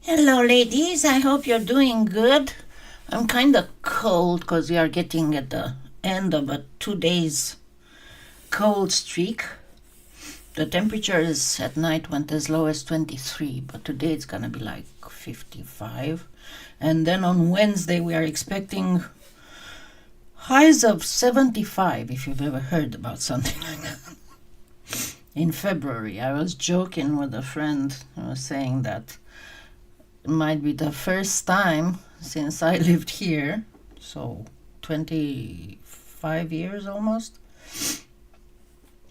Hello, ladies. I hope you're doing good. I'm kind of cold because we are getting at the end of a 2 days cold streak. The temperatures at night went as low as 23, but today it's gonna be like 55. And then on Wednesday, we are expecting highs of 75, if you've ever heard about something like that. In February, I was joking with a friend who was saying that might be the first time since I lived here, so 25 years almost,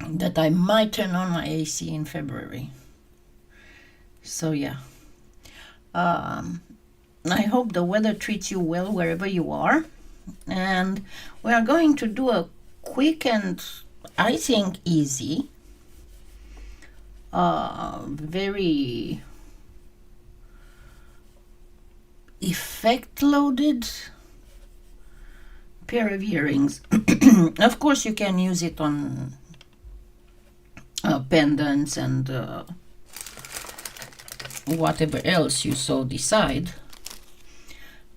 that I might turn on my AC in February. So yeah, I hope the weather treats you well wherever you are, and we are going to do a quick and I think easy, very effect loaded pair of earrings. Of course you can use it on pendants and whatever else you so decide,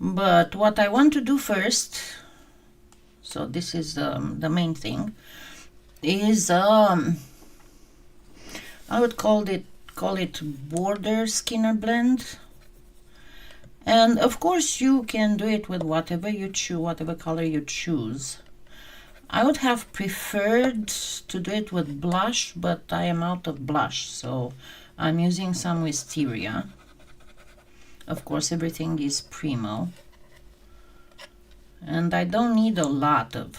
but what I want to do first, so this is the main thing, is I would call it border Skinner blend. And of course you can do it with whatever you choose, whatever color you choose. I would have preferred to do it with blush, but I am out of blush, so I'm using some wisteria. Of course everything is Primo. And I don't need a lot of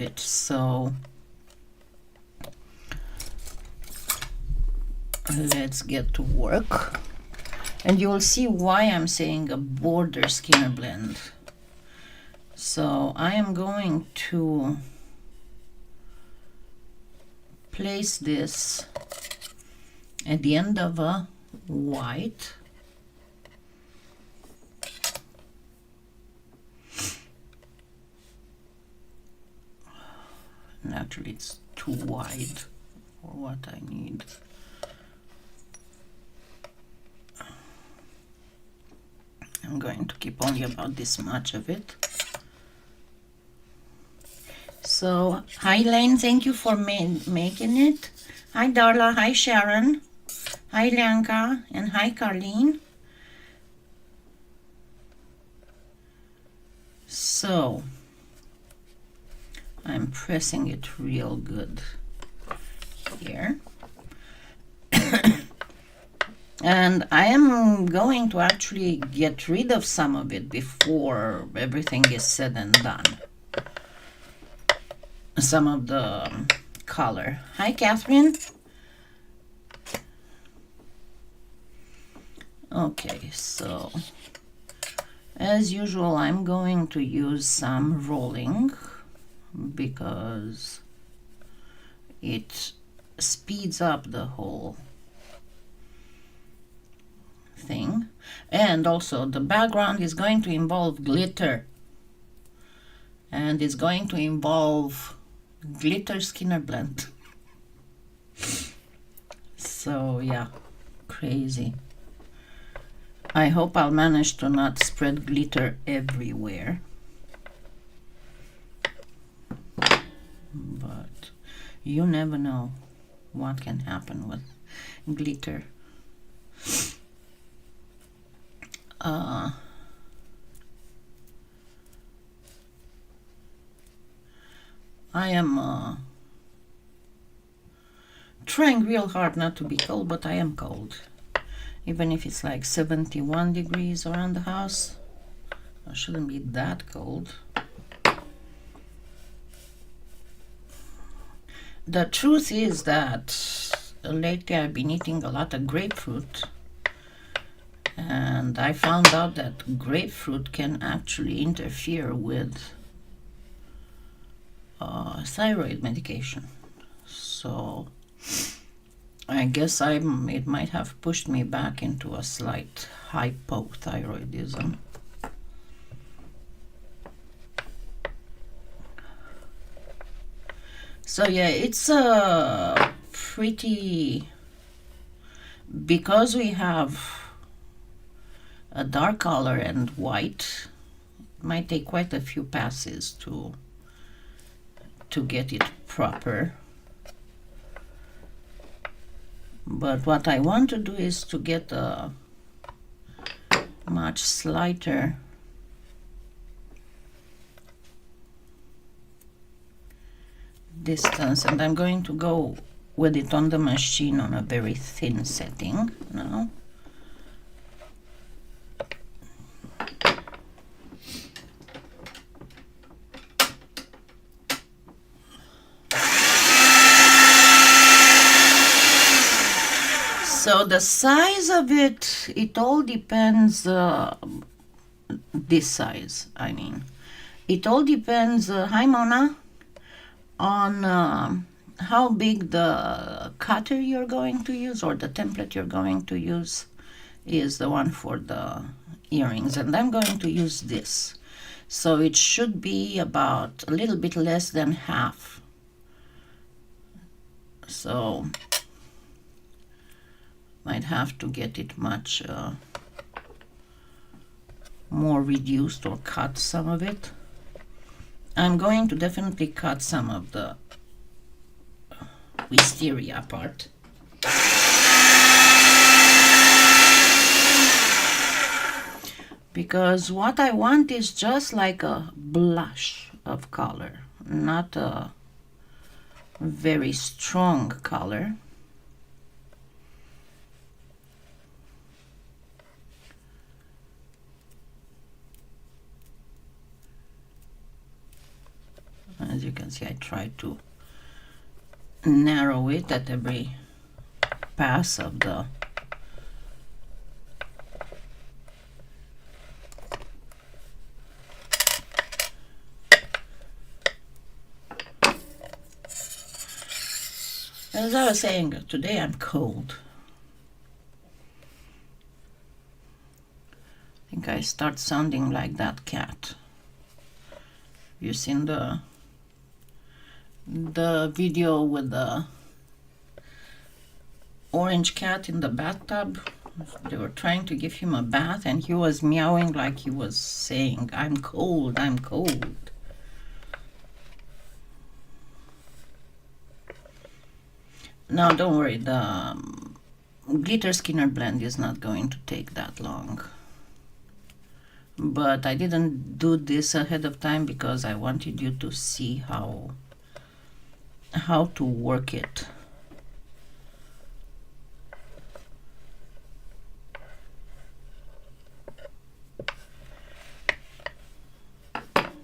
it, so let's get to work. And you will see why I'm saying a border Skinner blend. So I am going to place this at the end of a white. Naturally it's too wide for what I need. I'm going to keep only about this much of it. So, hi Lane, thank you for making it. Hi Darla, hi Sharon, hi Lianka, and hi Carlene. So, I'm pressing it real good here. And I am going to actually get rid of some of it before everything is said and done. Some of the color. Hi, Catherine. Okay, so as usual, I'm going to use some rolling because it speeds up the whole thing. And also the background is going to involve glitter, and it's going to involve glitter Skinner blend. So yeah, crazy. I hope I'll manage to not spread glitter everywhere, but you never know what can happen with glitter. I am trying real hard not to be cold, but I am cold. Even if it's like 71 degrees around the house, I shouldn't be that cold. The truth is that lately I've been eating a lot of grapefruit, and I found out that grapefruit can actually interfere with thyroid medication. So I guess it might have pushed me back into a slight hypothyroidism. So yeah, it's a pretty, because we have a dark color and white. It might take quite a few passes to get it proper. But what I want to do is to get a much slighter distance, and I'm going to go with it on the machine on a very thin setting now. So the size of it, it all depends, this size, I mean. It all depends, hi Mona, on how big the cutter you're going to use, or the template you're going to use is the one for the earrings. And I'm going to use this. So it should be about a little bit less than half. So might have to get it much more reduced, or cut some of it. I'm going to definitely cut some of the wisteria part. Because what I want is just like a blush of color, not a very strong color. As you can see, I try to narrow it at every pass of the As I was saying, today I'm cold. I think I start sounding like that cat. You seen the video with the orange cat in the bathtub? They were trying to give him a bath and he was meowing like he was saying, I'm cold, I'm cold. Now don't worry, the glitter Skinner blend is not going to take that long. But I didn't do this ahead of time because I wanted you to see how to work it.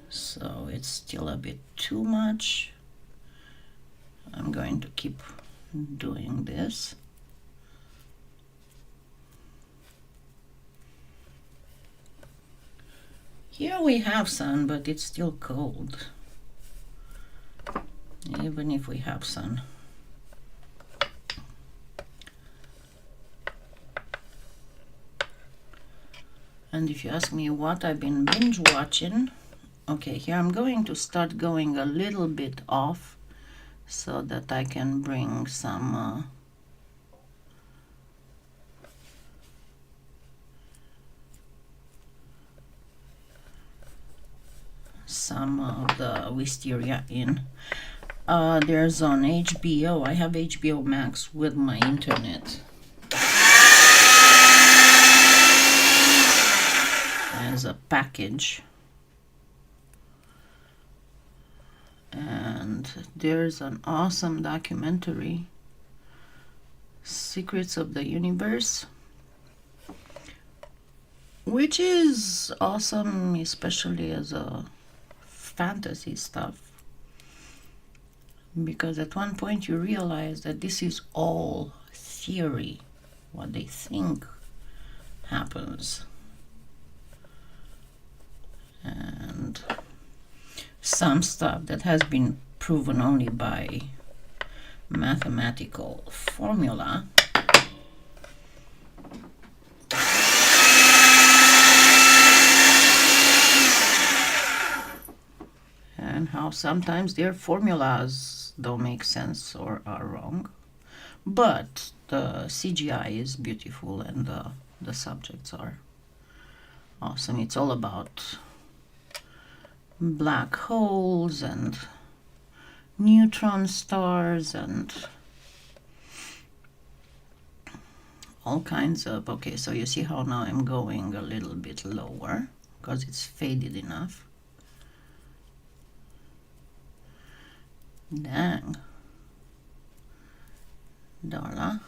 So it's still a bit too much. I'm going to keep doing this. Here we have sun, but it's still cold, even if we have sun. And if you ask me what I've been binge watching, okay, here I'm going to start going a little bit off so that I can bring some of the wisteria in. There's on HBO, I have HBO Max with my internet as a package, and there's an awesome documentary, Secrets of the Universe, which is awesome, especially as a fantasy stuff, because at one point you realize that this is all theory, what they think happens, and some stuff that has been proven only by mathematical formula. And how sometimes their formulas don't make sense or are wrong. But the CGI is beautiful and the subjects are Awesome. It's all about black holes and neutron stars and all kinds of... Okay, so you see how now I'm going a little bit lower because it's faded enough. Dang. Darla.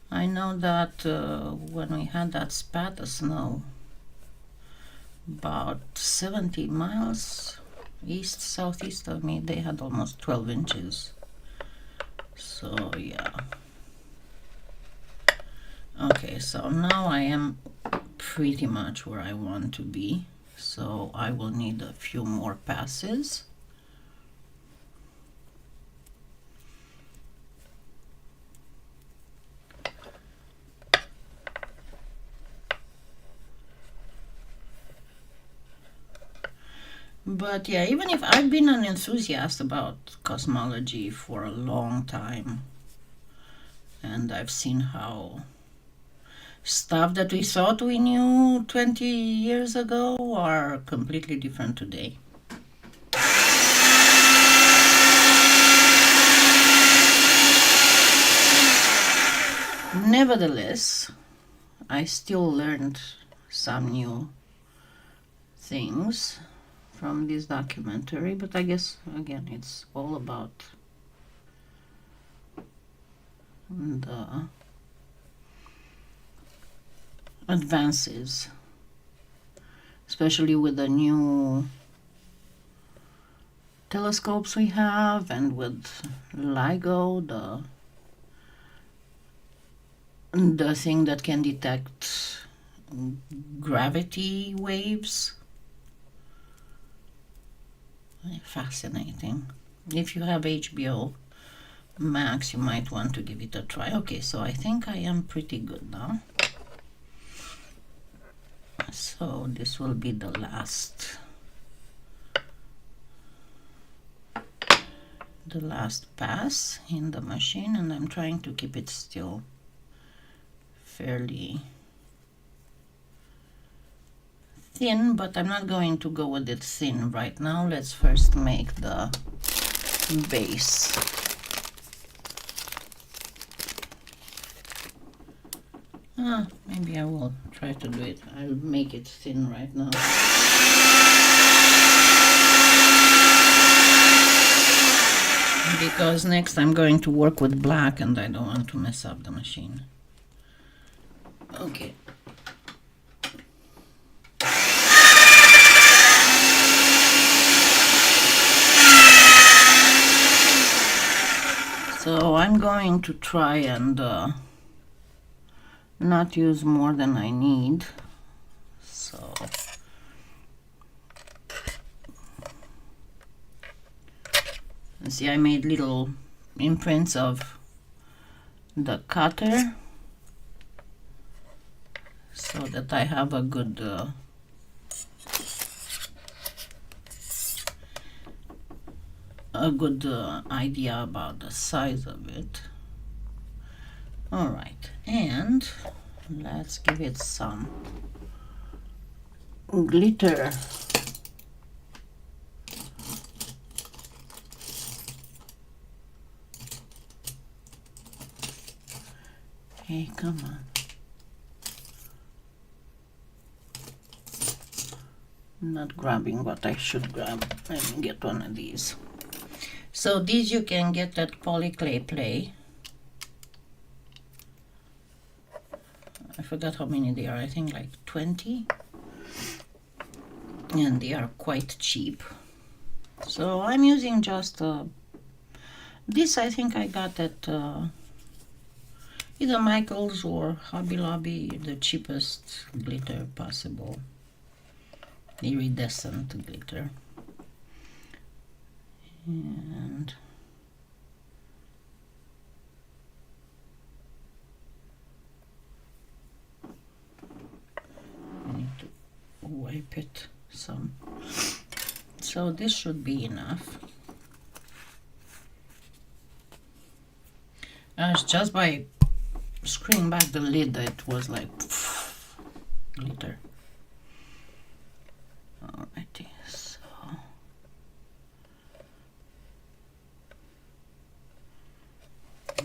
I know that when we had that spat of snow, about 70 miles east, southeast of me, they had almost 12 inches. So yeah. Okay, so now I am pretty much where I want to be. So I will need a few more passes. But yeah, even if I've been an enthusiast about cosmology for a long time, and I've seen how stuff that we thought we knew 20 years ago are completely different today. Nevertheless, I still learned some new things from this documentary, but I guess again it's all about the advances, especially with the new telescopes we have and with LIGO, the thing that can detect gravity waves. Fascinating. If you have HBO Max, you might want to give it a try. Okay, so I think I am pretty good now. So this will be the last pass in the machine, and I'm trying to keep it still fairly thin, but I'm not going to go with it thin right now. Let's first make the base. Maybe I will try to do it. I'll make it thin right now. Because next I'm going to work with black and I don't want to mess up the machine. Okay. So I'm going to try and not use more than I need. So see, I made little imprints of the cutter so that I have a good idea about the size of it. All right, and let's give it some glitter. Hey, come on. I'm not grabbing what I should grab. Let me get one of these. So these you can get at Polyclay Play. I forgot how many they are. I think like 20. And they are quite cheap. So I'm using just this. I think I got at either Michael's or Hobby Lobby, the cheapest glitter possible. Iridescent glitter. And I need to wipe it some. So this should be enough. It's just by screwing back the lid that it was like glitter.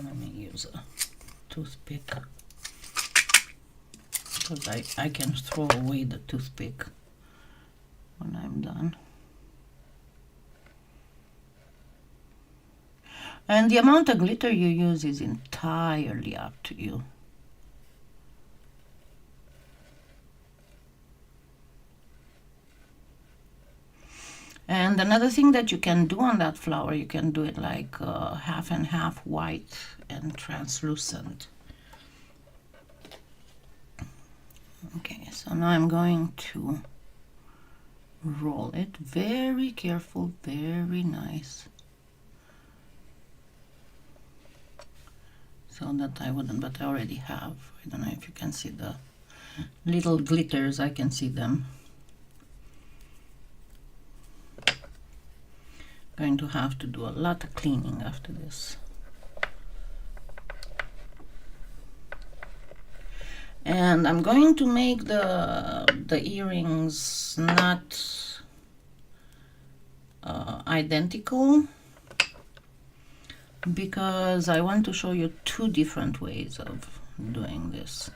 Let me use a toothpick, because I can throw away the toothpick when I'm done. And the amount of glitter you use is entirely up to you. And another thing that you can do on that flower, you can do it like half and half, white and translucent. Okay, so now I'm going to roll it. Very careful, very nice. So that I wouldn't, but I already have. I don't know if you can see the little glitters, I can see them. Going to have to do a lot of cleaning after this. And I'm going to make the earrings not identical, because I want to show you two different ways of doing this.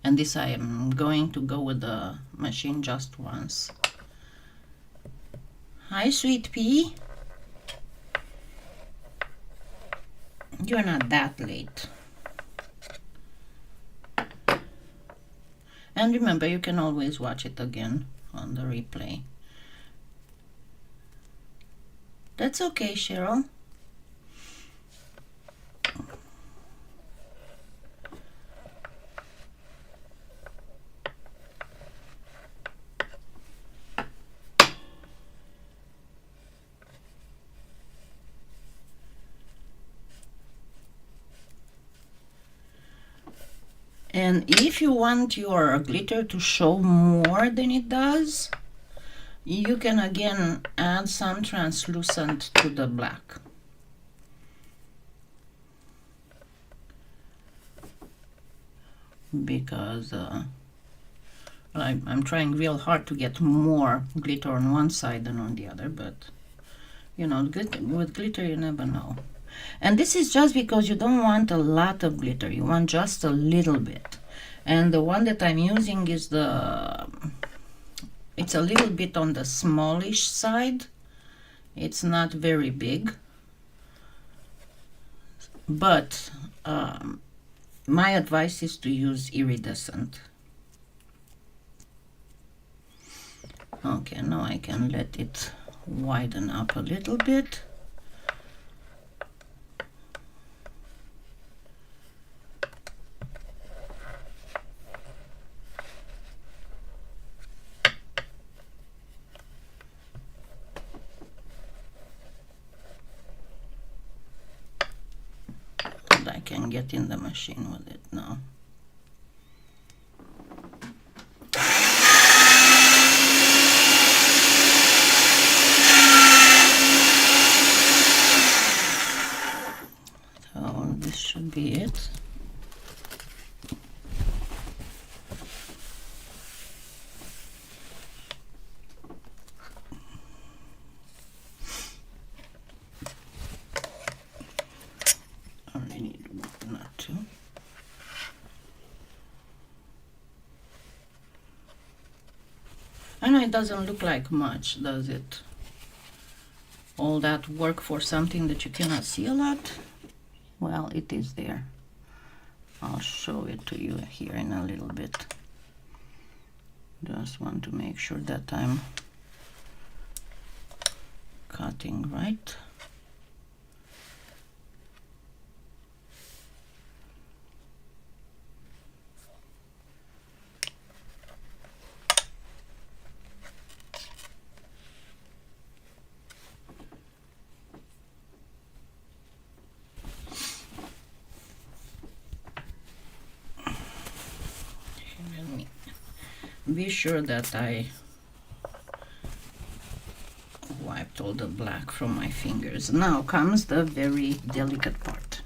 And this I am going to go with the machine just once. Hi, sweet pea. You're not that late. And remember, you can always watch it again on the replay. That's okay, Cheryl. And if you want your glitter to show more than it does, you can again add some translucent to the black. Because I'm trying real hard to get more glitter on one side than on the other, but you know, with glitter you never know. And this is just because you don't want a lot of glitter, you want just a little bit. And the one that I'm using is it's a little bit on the smallish side. It's not very big. But my advice is to use iridescent. Okay, now I can let it widen up a little bit. I can get in the machine with it now. So this should be it. I know it doesn't look like much, does it? All that work for something that you cannot see a lot? Well, it is there. I'll show it to you here in a little bit. Just want to make sure that I'm cutting right. Be sure that I wiped all the black from my fingers. Now comes the very delicate part.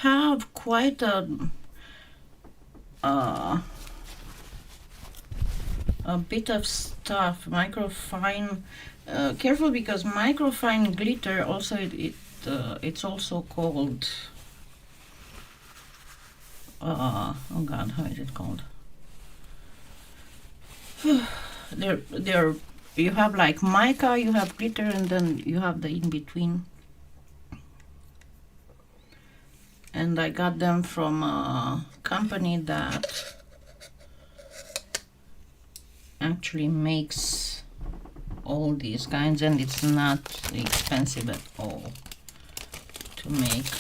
have quite a bit of stuff, microfine. Careful, because microfine glitter also it's also called oh god, how is it called? There you have like mica, you have glitter, and then you have the in between. And I got them from a company that actually makes all these kinds, and it's not expensive at all to make.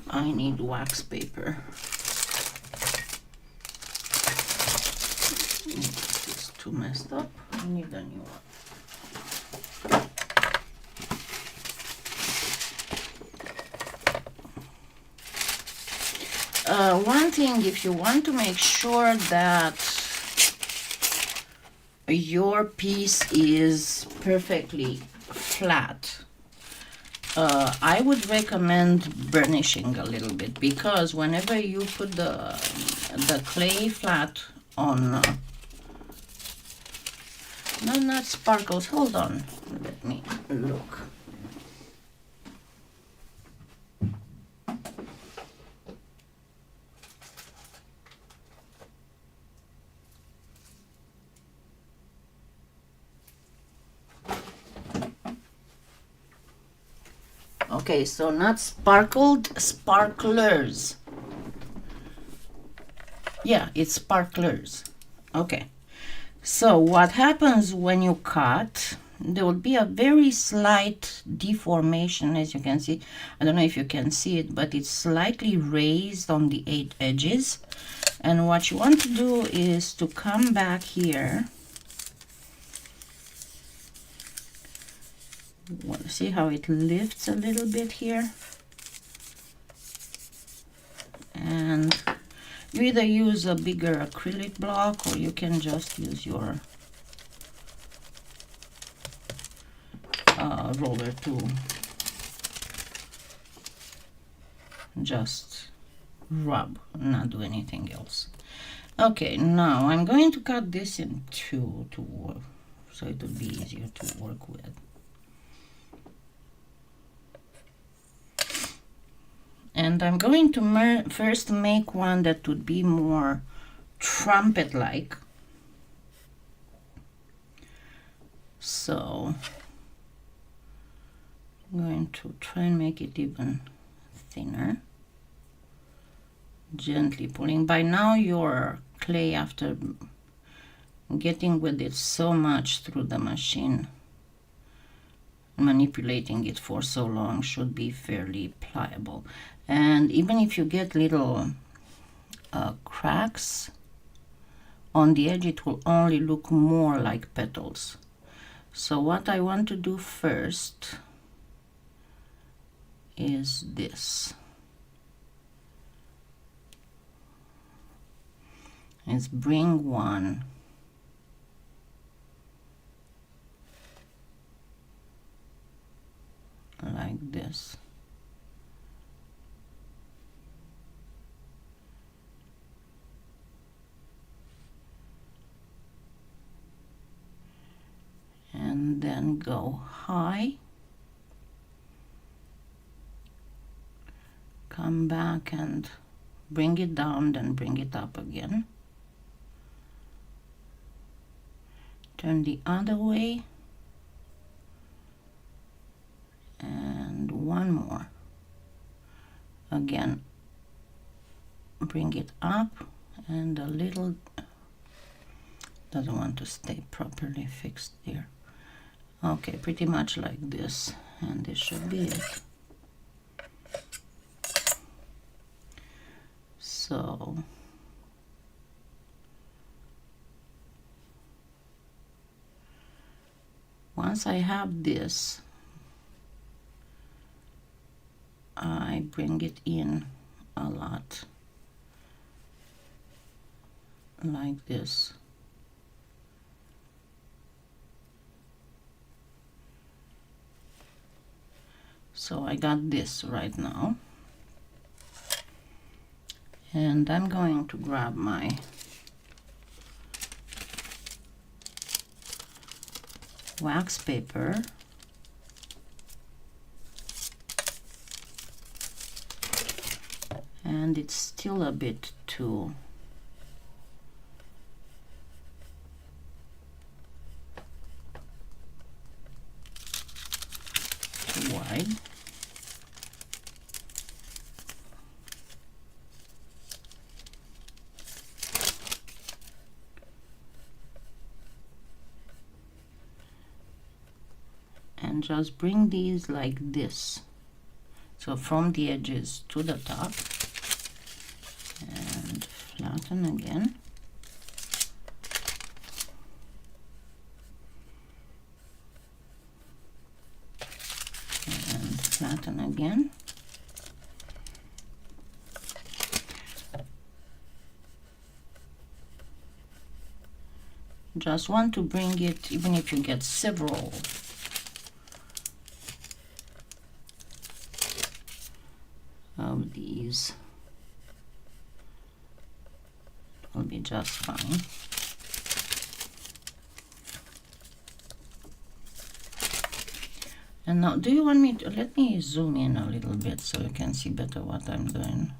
I need wax paper. It's too messed up. I need a new one. One thing, if you want to make sure that your piece is perfectly flat, I would recommend burnishing a little bit, because whenever you put the clay flat on, no, not sparkles, hold on, let me look. Okay, so not sparkled, sparklers. Yeah, it's sparklers. Okay. So what happens when you cut, there will be a very slight deformation, as you can see. I don't know if you can see it, but it's slightly raised on the 8 edges. And what you want to do is to come back here. See how it lifts a little bit here? And you either use a bigger acrylic block, or you can just use your roller to just rub, not do anything else. Okay, now I'm going to cut this in two so it will be easier to work with. And I'm going to first make one that would be more trumpet-like. So I'm going to try and make it even thinner. Gently pulling. By now your clay, after getting with it so much through the machine, manipulating it for so long, should be fairly pliable. And even if you get little cracks on the edge, it will only look more like petals. So what I want to do first is this. Is bring one like this. And then go high, come back and bring it down, then bring it up again. Turn the other way, and one more. Again, bring it up, and a little, doesn't want to stay properly fixed there. Okay, pretty much like this, and this should be it. So once I have this, I bring it in a lot, like this. So I got this right now. And I'm going to grab my wax paper and it's still a bit too wide. And just bring these like this. So from the edges to the top and flatten again. And flatten again. Just want to bring it, even if you get several of these, it will be just fine. And now, do you want me to, let me zoom in a little bit so you can see better what I'm doing.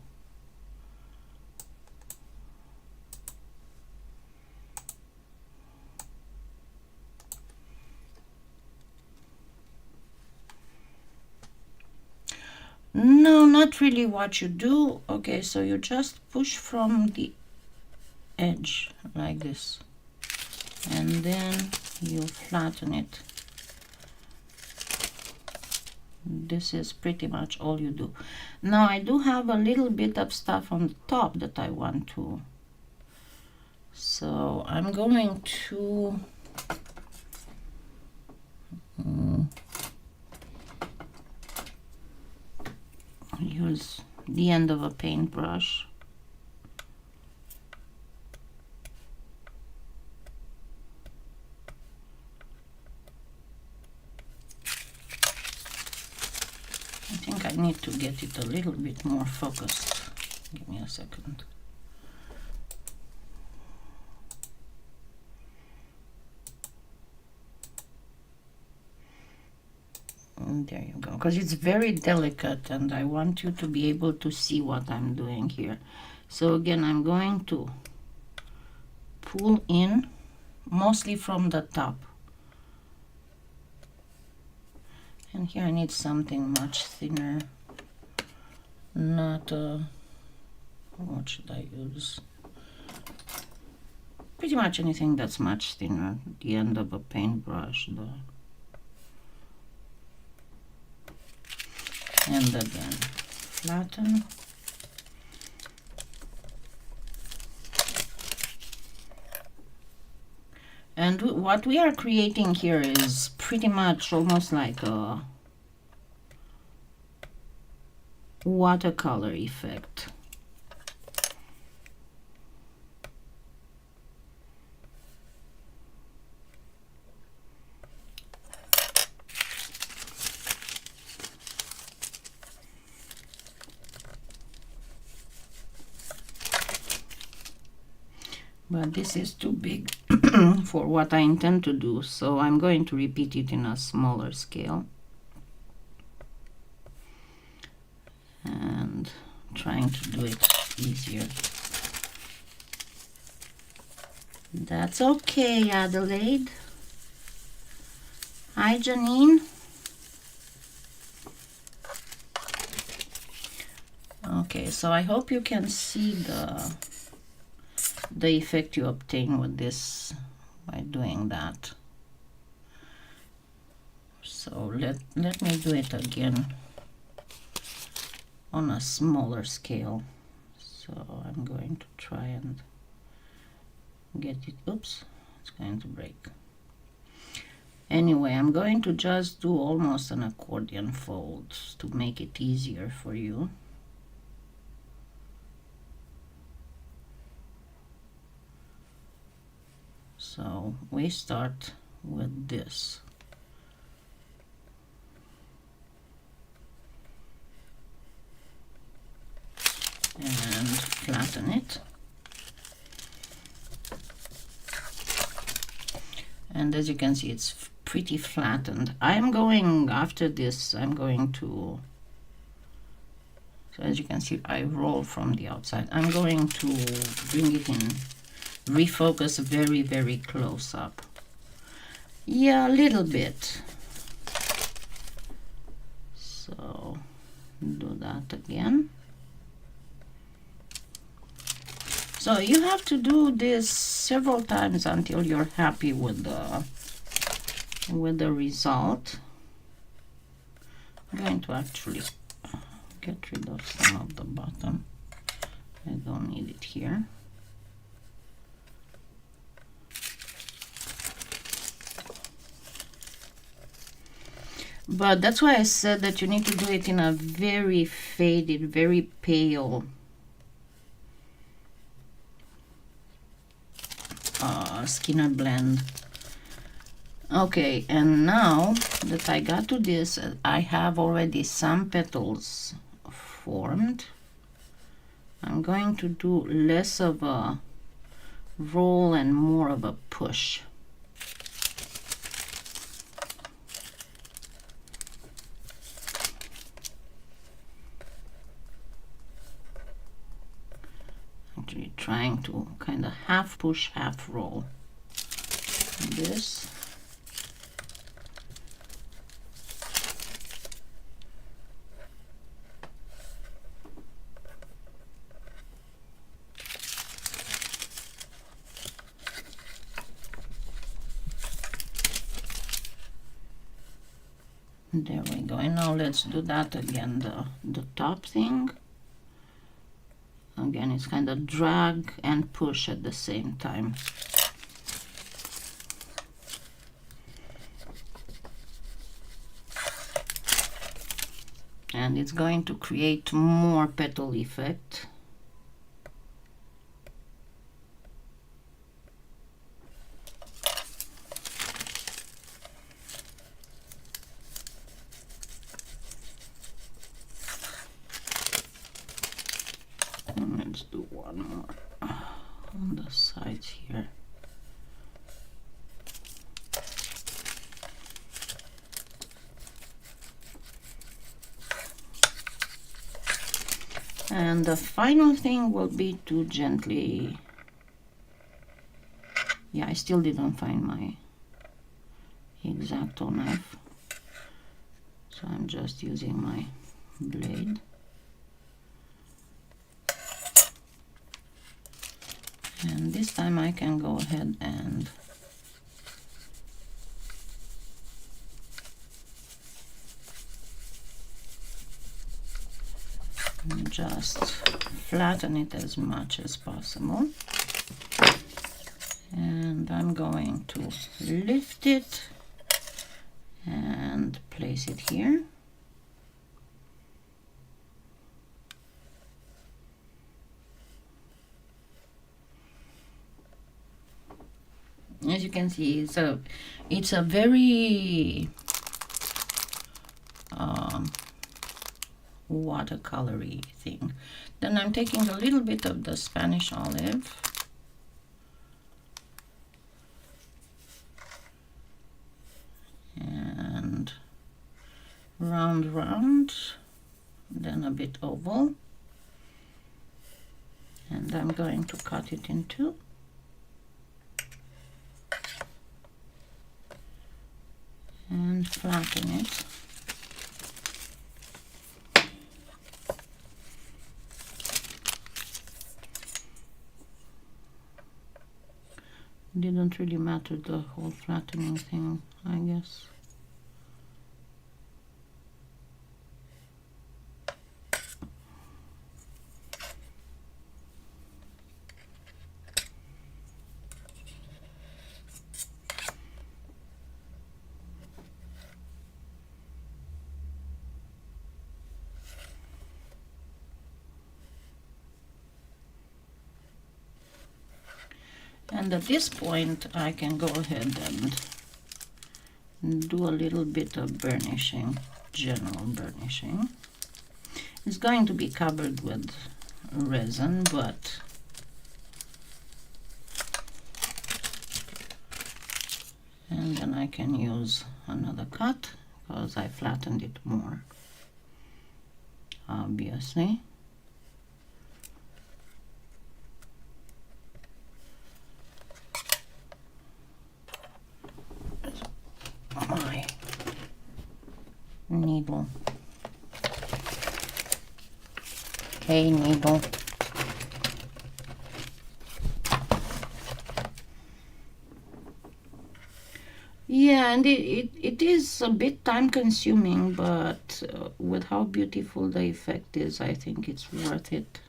No, not really what you do. Okay, so you just push from the edge like this, and then you flatten it. This is pretty much all you do. Now I do have a little bit of stuff on the top that I want to, so I'm going to use the end of a paintbrush. I think I need to get it a little bit more focused. Give me a second. And there you go, because it's very delicate and I want you to be able to see what I'm doing here. So again, I'm going to pull in mostly from the top. And here I need something much thinner. Not what should I use? Pretty much anything that's much thinner. The end of a paintbrush. And again, flatten. And what we are creating here is pretty much almost like a watercolor effect. But this is too big for what I intend to do, so I'm going to repeat it in a smaller scale. And trying to do it easier. That's okay, Adelaide. Hi, Janine. Okay, so I hope you can see the effect you obtain with this by doing that. So let me do it again on a smaller scale. So I'm going to try and get it. Oops, it's going to break. Anyway, I'm going to just do almost an accordion fold to make it easier for you. So we start with this. flatten it. And as you can see, it's pretty flattened. I'm going, after this, I'm going to, so as you can see, I roll from the outside. I'm going to bring it in, refocus very, very close up. Yeah, a little bit. So do that again. So you have to do this several times until you're happy with the result. I'm going to actually get rid of some of the bottom. I don't need it here. But that's why I said that you need to do it in a very faded, very pale Skinner blend. Okay, and now that I got to this, I have already some petals formed. I'm going to do less of a roll and more of a push. Actually trying to kind of half push, half roll this. There we go. And now let's do that again, the top thing. Again, it's kind of drag and push at the same time. And it's going to create more petal effect. Let's do one more on the sides here. And the final thing will be to gently, yeah, I still didn't find my X-Acto knife, so I'm just using my blade. And this time I can go ahead and just flatten it as much as possible. And I'm going to lift it and place it here. As you can see, it's a very watercolory thing. Then I'm taking a little bit of the Spanish olive and round, then a bit oval, and I'm going to cut it in two. And flatten it. Didn't really matter, the whole flattening thing, I guess. And at this point I can go ahead and do a little bit of burnishing, general burnishing. It's going to be covered with resin, but and then I can use another cut because I flattened it more, obviously. My needle. Hey, needle. Yeah, and it is a bit time consuming, but with how beautiful the effect is, I think it's worth it.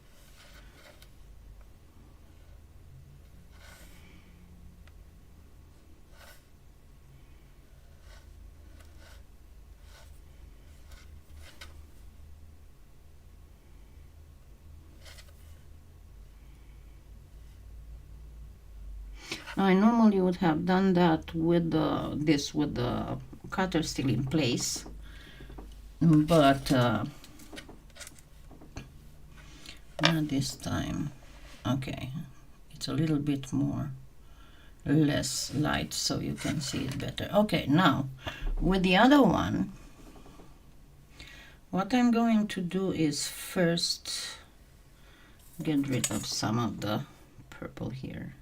I normally would have done that with with the cutter still in place, but not this time. Okay, it's a little bit less light so you can see it better. Okay, now with the other one, what I'm going to do is first get rid of some of the purple here.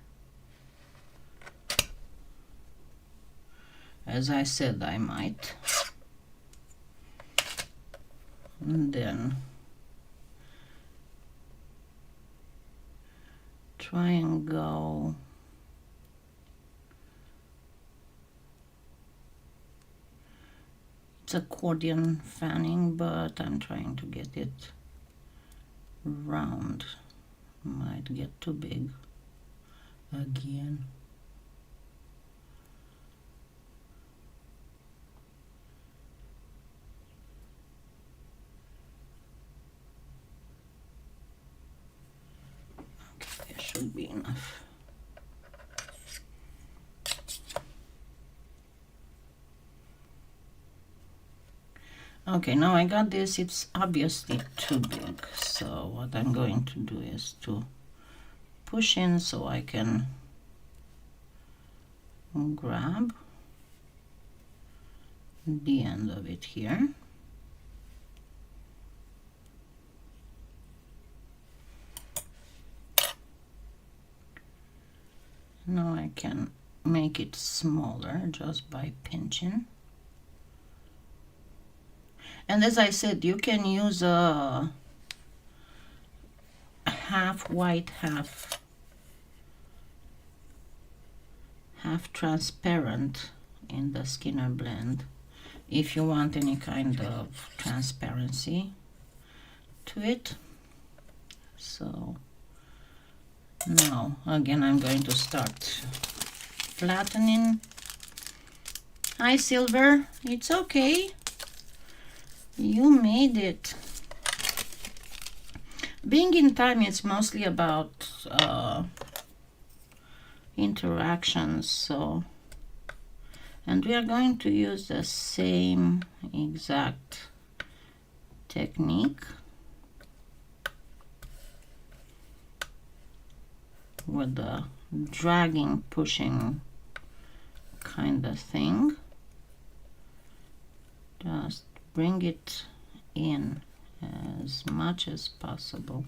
As I said, I might. And then try and go it's accordion fanning, but I'm trying to get it round. Might get too big again. Okay, there should be enough. Okay, now I got this. It's obviously too big, so what I'm going to do is to push in so I can grab the end of it here. Now I can make it smaller just by pinching. And as I said, you can use a half white, half transparent in the Skinner blend if you want any kind of transparency to it. So now again I'm going to start flattening. Hi Silver, it's okay. You made it. Being in time, it's mostly about interactions. So, and we are going to use the same exact technique with the dragging, pushing kind of thing. Just bring it in as much as possible.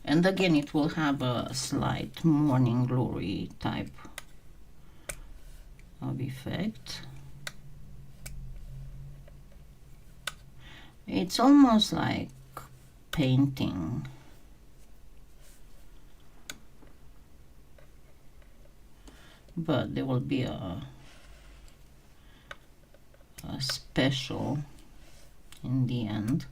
And again, it will have a slight morning glory type of effect. It's almost like painting. But there will be a special in the end.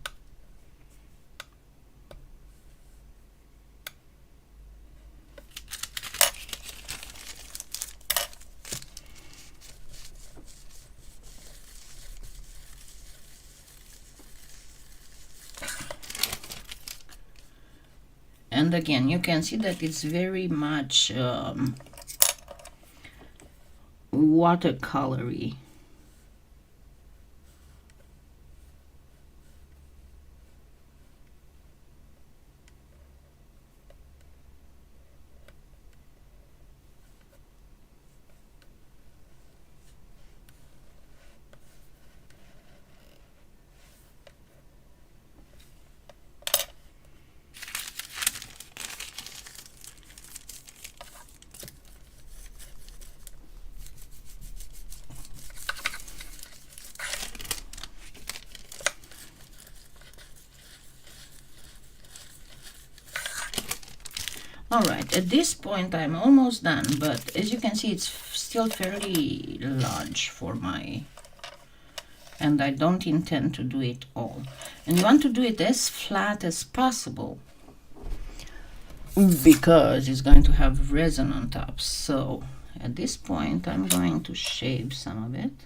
And again, you can see that it's very much watercolory. Alright, at this point I'm almost done, but as you can see it's still fairly large for my, and I don't intend to do it all. And you want to do it as flat as possible because it's going to have resin on top. So at this point I'm going to shave some of it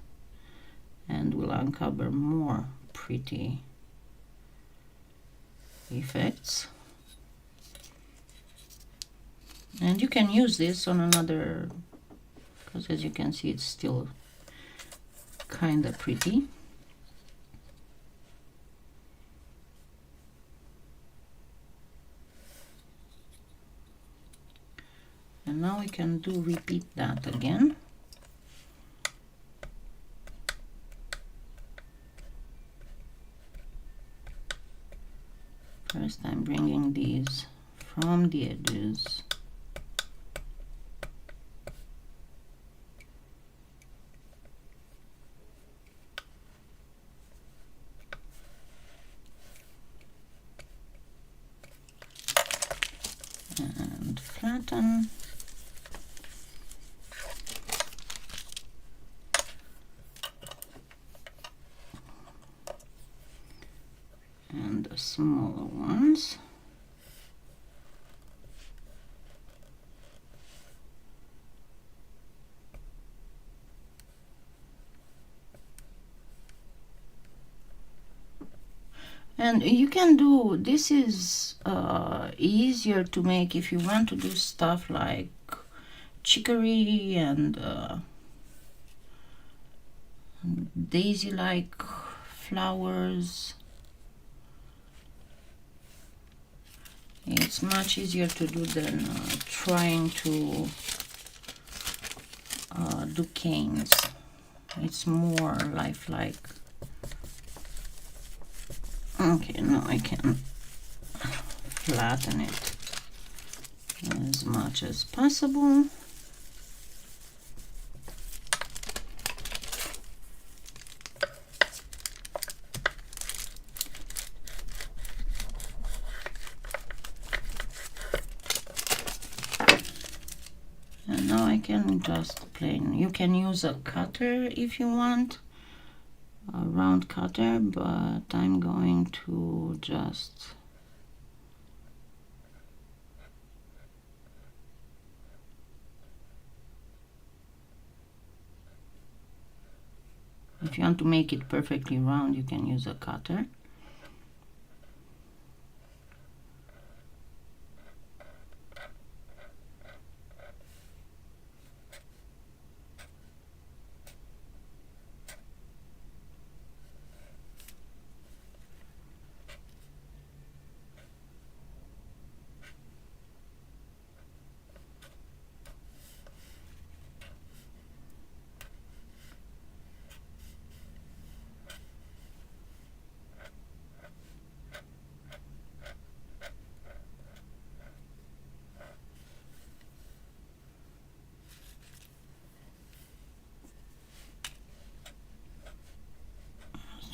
and we'll uncover more pretty effects. And you can use this on another, because as you can see it's still kind of pretty. And now we can repeat that again. First I'm bringing these from the edges. And flatten. And the smaller ones. And you can do, this is easier to make if you want to do stuff like chicory and daisy-like flowers. It's much easier to do than trying to do canes. It's more lifelike. Okay, now I can flatten it as much as possible. And now I can just plain, you can use a cutter if you want, a round cutter, but I'm going to just if you want to make it perfectly round, you can use a cutter.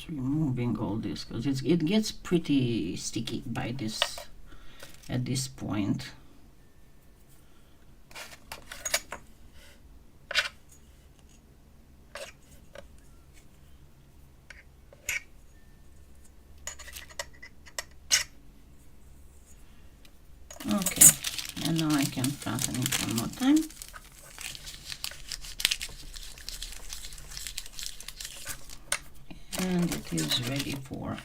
Removing all this because it gets pretty sticky by this at this point. Okay, and now I can flatten it one more time. And it is ready for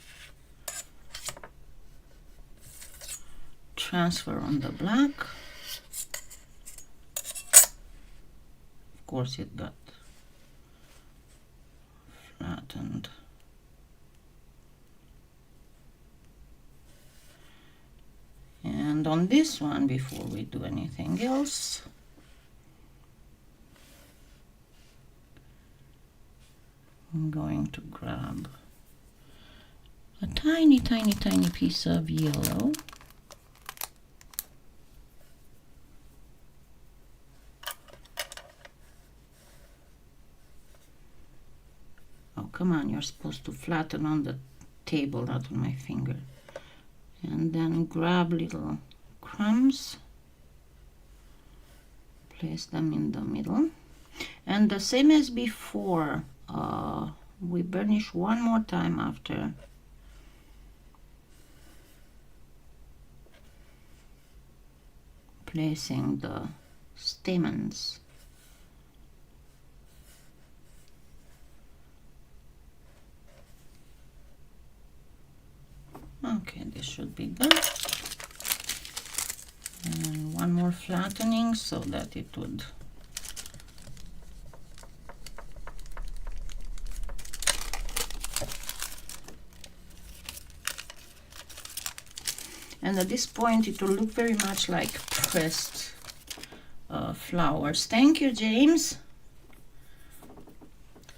transfer on the black. Of course it got flattened. And on this one, before we do anything else, I'm going to grab a tiny, tiny, tiny piece of yellow. Oh, come on, you're supposed to flatten on the table, not on my finger. And then grab little crumbs, place them in the middle. And the same as before, we burnish one more time after placing the stamens. Okay, this should be good. And one more flattening so that it would and at this point it will look very much like pressed flowers. Thank you, James.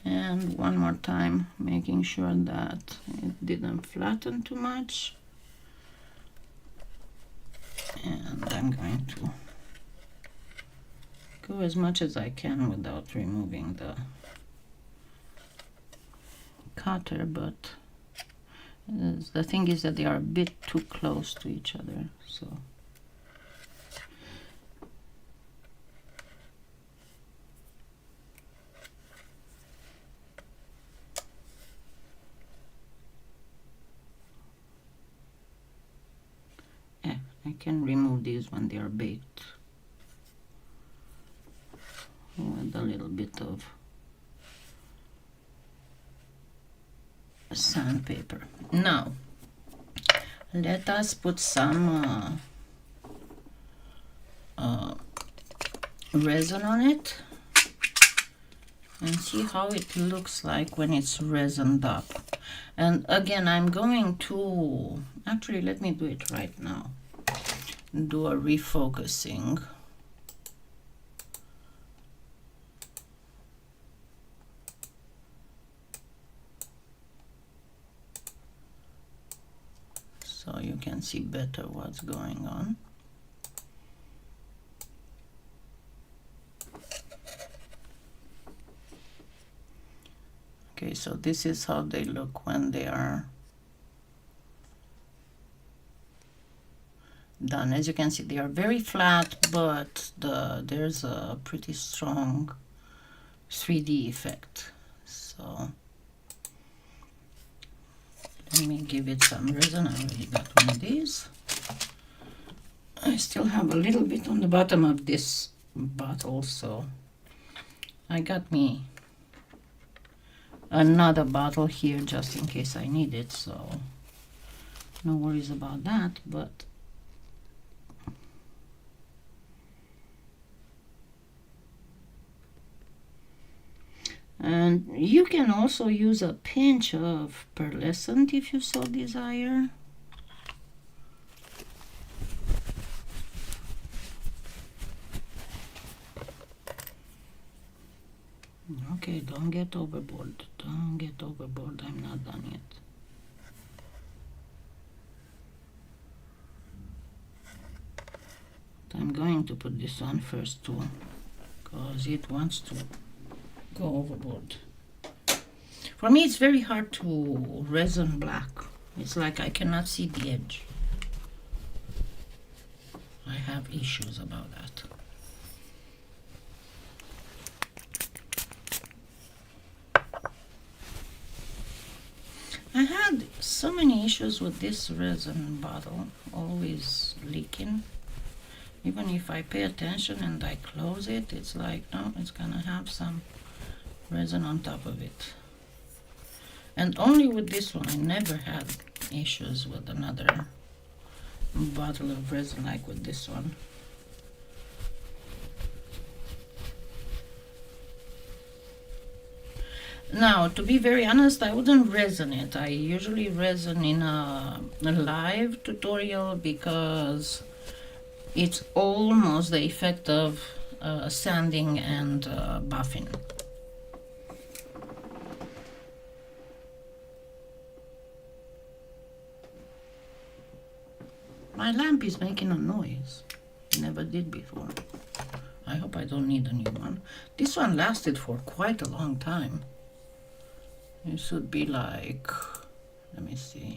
And one more time, making sure that it didn't flatten too much. And I'm going to go as much as I can without removing the cutter, but the thing is that they are a bit too close to each other, so I can remove these when they are baked with a little bit of sandpaper. Now let us put some resin on it and see how it looks like when it's resined up. And again, I'm going to actually, let me do it right now, do a refocusing. So you can see better what's going on. Okay, so this is how they look when they are done. As you can see, they are very flat, but there's a pretty strong 3D effect. So let me give it some resin. I already got one of these. I still have a little bit on the bottom of this bottle, so I got me another bottle here just in case I need it, so no worries about that. But and you can also use a pinch of pearlescent if you so desire. Okay, don't get overboard. Don't get overboard. I'm not done yet. I'm going to put this on first too, because it wants to go overboard. For me, it's very hard to resin black. It's like I cannot see the edge. I have issues about that. I had so many issues with this resin bottle, always leaking. Even if I pay attention and I close it, it's like, no, it's gonna have some resin on top of it. And only with this one, I never had issues with another bottle of resin like with this one. Now, to be very honest, I wouldn't resin it. I usually resin in a live tutorial because it's almost the effect of sanding and buffing. My lamp is making a noise. Never did before. I hope I don't need a new one. This one lasted for quite a long time. It should be like, let me see.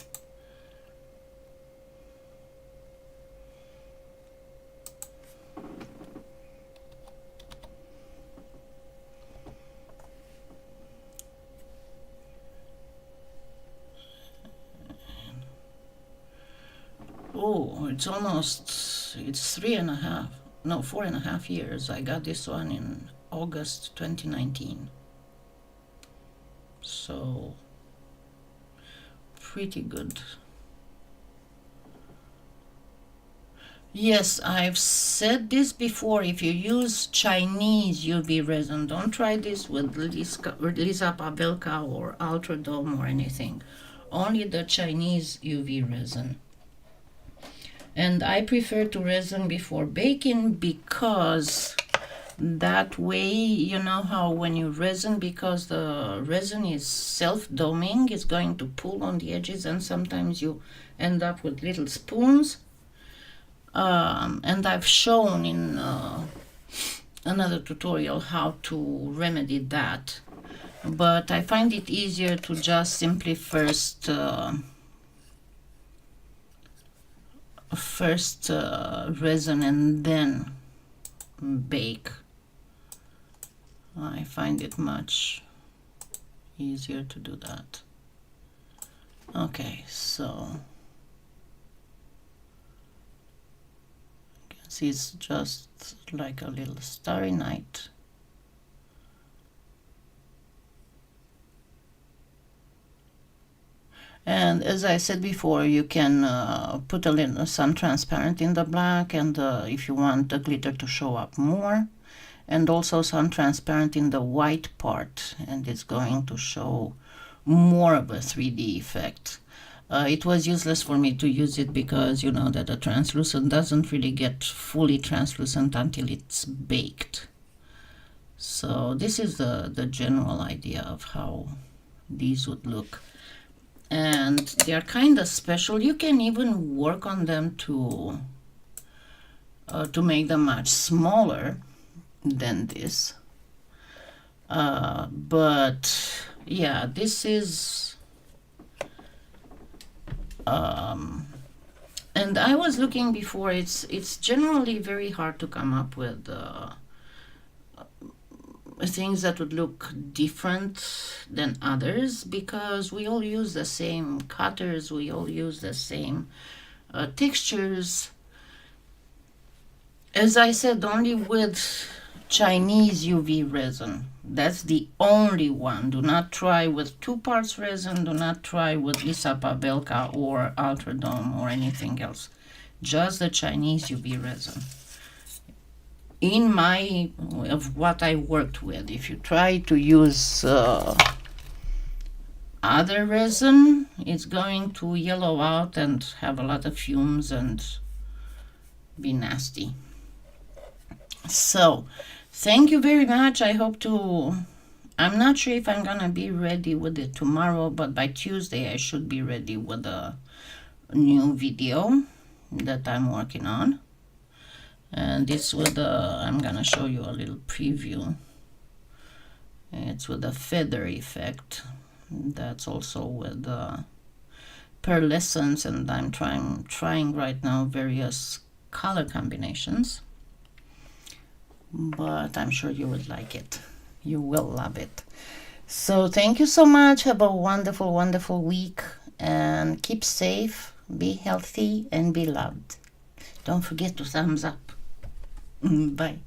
Oh, it's 4.5 years. I got this one in August 2019. So, pretty good. Yes, I've said this before. If you use Chinese UV resin, don't try this with Lisa Pavelka or Ultradome or anything. Only the Chinese UV resin. And I prefer to resin before baking because that way, you know how when you resin, because the resin is self-doming, it's going to pull on the edges, and sometimes you end up with little spoons. And I've shown in another tutorial how to remedy that. But I find it easier to just simply first resin and then bake. I find it much easier to do that. Okay, so you can see it's just like a little starry night. And as I said before, you can put a little some transparent in the black, and if you want the glitter to show up more, and also some transparent in the white part, and it's going to show more of a 3D effect. It was useless for me to use it because you know that the translucent doesn't really get fully translucent until it's baked. So this is the general idea of how these would look. And they're kind of special. You can even work on them to make them much smaller than this. But yeah, this is and I was looking before, it's generally very hard to come up with things that would look different than others because we all use the same cutters, we all use the same textures. As I said, only with Chinese UV resin. That's the only one. Do not try with 2 parts resin. Do not try with Lisa Pavelka or Ultradome or anything else. Just the Chinese UV resin. In my, of what I worked with, if you try to use other resin, it's going to yellow out and have a lot of fumes and be nasty. So, thank you very much. I hope to, I'm not sure if I'm gonna be ready with it tomorrow, but by Tuesday I should be ready with a new video that I'm working on. And it's with I'm gonna show you a little preview. It's with a feather effect. That's also with pearlescence, and I'm trying right now various color combinations. But I'm sure you would like it. You will love it. So thank you so much. Have a wonderful, wonderful week, and keep safe, be healthy, and be loved. Don't forget to thumbs up. Bye.